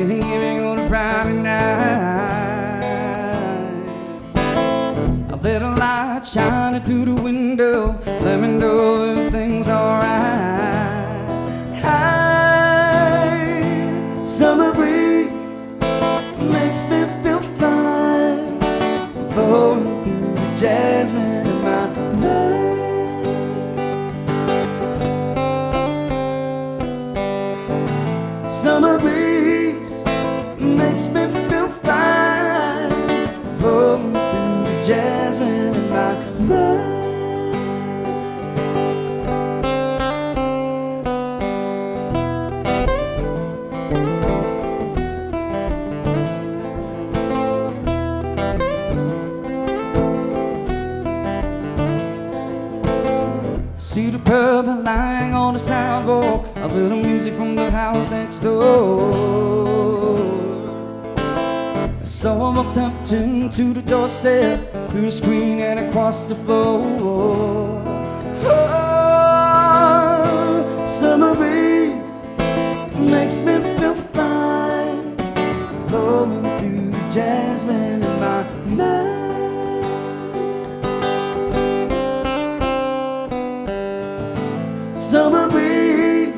in the evening on a Friday night. A little light shining through the window, let me know everything's alright. Summer breeze makes me feel fine, blowing through the jasmine in my mind. Summer breeze makes me feel fine, blowing through the jasmine in my mind. See the purple lying on the sidewalk, a little music from the house next door. So I walked up to the doorstep, through the screen and across the floor. Oh, summer breeze makes me feel fine, blowing through the jasmine in my mind. Summer breeze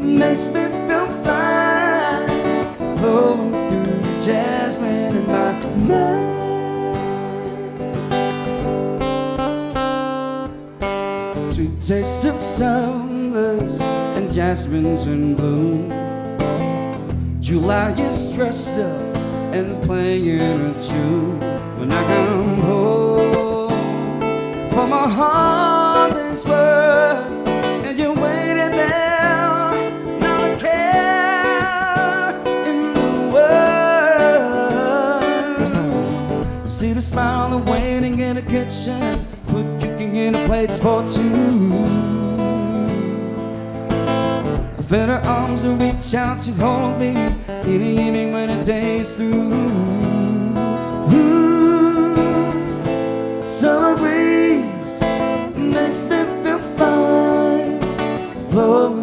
makes me feel fine, blowing through the jasmine in my mind. Sweet taste of summers and jasmines in bloom. July is dressed up and playing a tune. When I come home from a hard day's work, you're waiting there, not a care in the world. See the smile of waiting in the kitchen, food cooking in the plates for two. I feel her arms will reach out to hold me in the evening when the day's through. Ooh, summer breeze makes me feel fine, blowing